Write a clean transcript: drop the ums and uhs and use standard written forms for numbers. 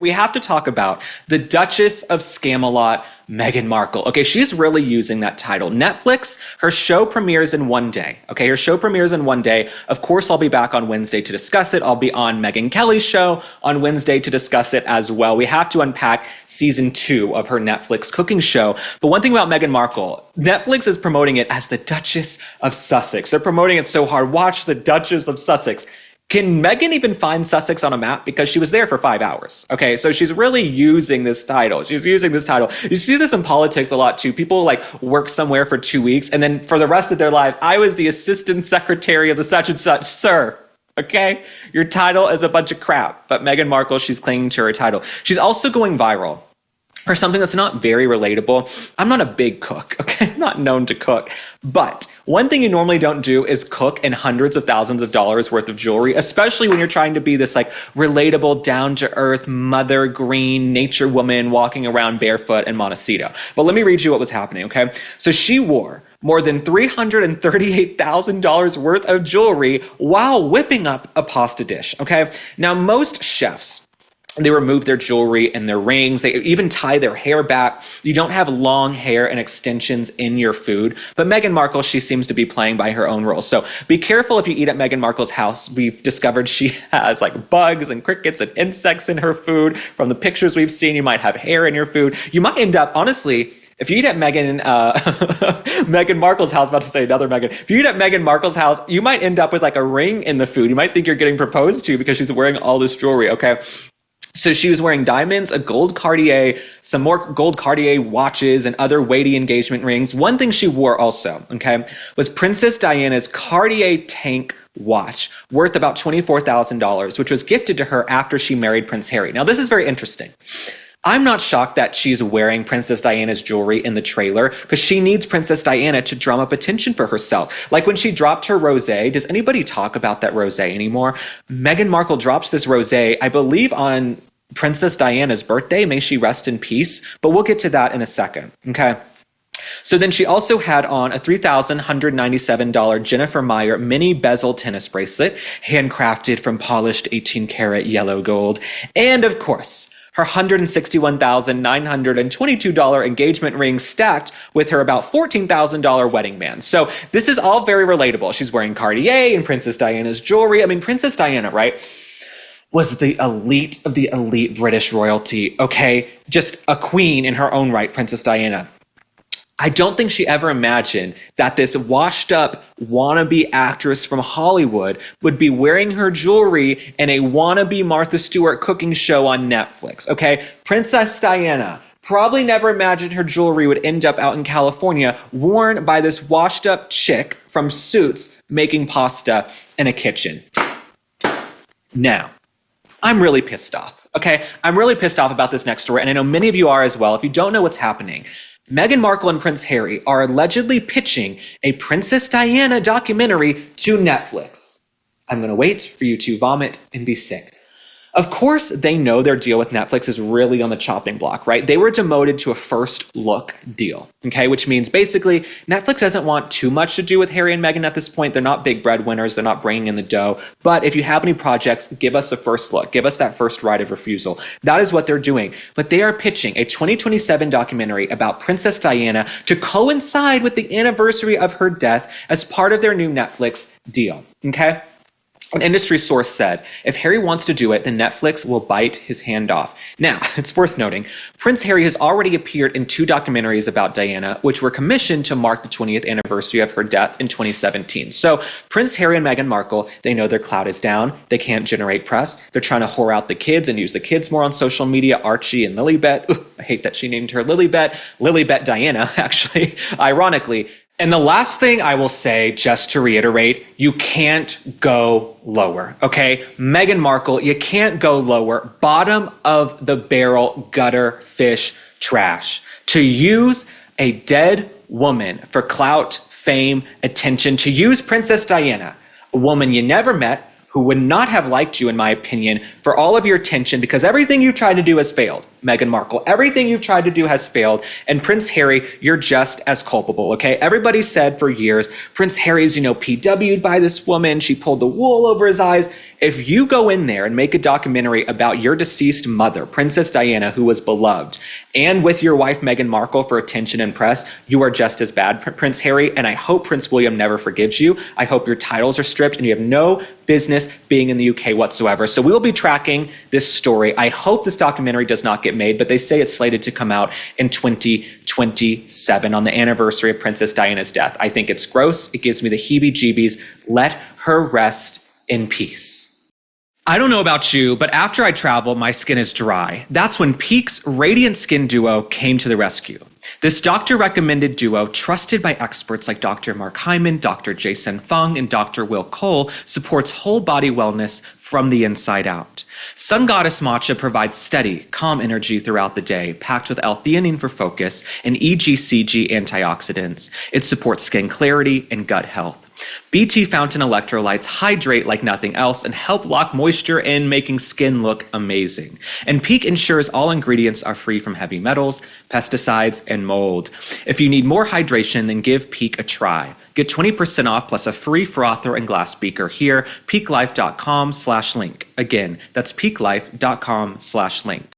We have to talk about the Duchess of Scamelot, Meghan Markle. Okay, she's really using that title. Netflix, her show premieres in one day. Okay, her show premieres in one day. Of course, I'll be back on Wednesday to discuss it. I'll be on Megyn Kelly's show on Wednesday to discuss it as well. We have to unpack season 2 of her Netflix cooking show. But one thing about Meghan Markle, Netflix is promoting it as the Duchess of Sussex. They're promoting it so hard. Watch the Duchess of Sussex. Can Meghan even find Sussex on a map? Because she was there for 5 hours. Okay, so she's really using this title. She's using this title. You see this in politics a lot too. People like work somewhere for 2 weeks and then for the rest of their lives, I was the assistant secretary of the such and such, sir. Okay, your title is a bunch of crap. But Meghan Markle, she's clinging to her title. She's also going viral for something that's not very relatable. I'm not a big cook, okay? I'm not known to cook. But one thing you normally don't do is cook in hundreds of thousands of dollars worth of jewelry, especially when you're trying to be this like relatable, down-to-earth, mother green, nature woman walking around barefoot in Montecito. But let me read you what was happening, okay? So she wore more than $338,000 worth of jewelry while whipping up a pasta dish, okay? Now, most chefs, they remove their jewelry and their rings. They even tie their hair back. You don't have long hair and extensions in your food. But Meghan Markle, she seems to be playing by her own rules. So be careful if you eat at Meghan Markle's house. We've discovered she has like bugs and crickets and insects in her food. From the pictures we've seen, you might have hair in your food. You might end up, honestly, if you eat at Meghan Markle's house, about to say another Meghan. If you eat at Meghan Markle's house, you might end up with like a ring in the food. You might think you're getting proposed to because she's wearing all this jewelry, okay? So she was wearing diamonds, a gold Cartier, some more gold Cartier watches, and other weighty engagement rings. One thing she wore also, okay, was Princess Diana's Cartier tank watch, worth about $24,000, which was gifted to her after she married Prince Harry. Now, this is very interesting. I'm not shocked that she's wearing Princess Diana's jewelry in the trailer because she needs Princess Diana to drum up attention for herself. Like when she dropped her rosé, does anybody talk about that rosé anymore? Meghan Markle drops this rosé, I believe on Princess Diana's birthday. May she rest in peace. But we'll get to that in a second, okay? So then she also had on a $3,197 Jennifer Meyer mini bezel tennis bracelet, handcrafted from polished 18-karat yellow gold. And of course, her $161,922 engagement ring stacked with her about $14,000 wedding band. So this is all very relatable. She's wearing Cartier and Princess Diana's jewelry. I mean, Princess Diana, right, was the elite of the elite British royalty, okay? Just a queen in her own right, Princess Diana. I don't think she ever imagined that this washed up wannabe actress from Hollywood would be wearing her jewelry in a wannabe Martha Stewart cooking show on Netflix, okay? Princess Diana probably never imagined her jewelry would end up out in California worn by this washed up chick from Suits making pasta in a kitchen. Now, I'm really pissed off, okay? I'm really pissed off about this next story, and I know many of you are as well. If you don't know what's happening, Meghan Markle and Prince Harry are allegedly pitching a Princess Diana documentary to Netflix. I'm going to wait for you to vomit and be sick. Of course, they know their deal with Netflix is really on the chopping block, right? They were demoted to a first look deal, okay? Which means basically Netflix doesn't want too much to do with Harry and Meghan at this point. They're not big breadwinners. They're not bringing in the dough. But if you have any projects, give us a first look. Give us that first right of refusal. That is what they're doing. But they are pitching a 2027 documentary about Princess Diana to coincide with the anniversary of her death as part of their new Netflix deal, okay? An industry source said, if Harry wants to do it, then Netflix will bite his hand off. Now, it's worth noting, Prince Harry has already appeared in 2 documentaries about Diana, which were commissioned to mark the 20th anniversary of her death in 2017. So Prince Harry and Meghan Markle, they know their clout is down. They can't generate press. They're trying to whore out the kids and use the kids more on social media. Archie and Lilibet. Ooh, I hate that she named her Lilibet. Lilibet Diana, actually, ironically. And the last thing I will say, just to reiterate, you can't go lower, okay? Meghan Markle, you can't go lower. Bottom of the barrel, gutter, fish, trash. To use a dead woman for clout, fame, attention, to use Princess Diana, a woman you never met, who would not have liked you, in my opinion, for all of your attention, because everything you tried to do has failed. Meghan Markle. Everything you've tried to do has failed. And Prince Harry, you're just as culpable, okay? Everybody said for years, Prince Harry's, PW'd by this woman. She pulled the wool over his eyes. If you go in there and make a documentary about your deceased mother, Princess Diana, who was beloved, and with your wife, Meghan Markle, for attention and press, you are just as bad, Prince Harry. And I hope Prince William never forgives you. I hope your titles are stripped and you have no business being in the UK whatsoever. So we will be tracking this story. I hope this documentary does not get made, but they say it's slated to come out in 2027 on the anniversary of Princess Diana's death. I think it's gross. It gives me the heebie-jeebies. Let her rest in peace. I don't know about you, but after I travel, my skin is dry. That's when Peak's Radiant Skin Duo came to the rescue. This doctor-recommended duo, trusted by experts like Dr. Mark Hyman, Dr. Jason Fung, and Dr. Will Cole, supports whole body wellness from the inside out. Sun Goddess Matcha provides steady, calm energy throughout the day, packed with L-theanine for focus and EGCG antioxidants. It supports skin clarity and gut health. BT Fountain electrolytes hydrate like nothing else and help lock moisture in, making skin look amazing. And Peak ensures all ingredients are free from heavy metals, pesticides, and mold. If you need more hydration, then give Peak a try. Get 20% off plus a free frother and glass beaker here, peaklife.com/link. Again, that's peaklife.com/link.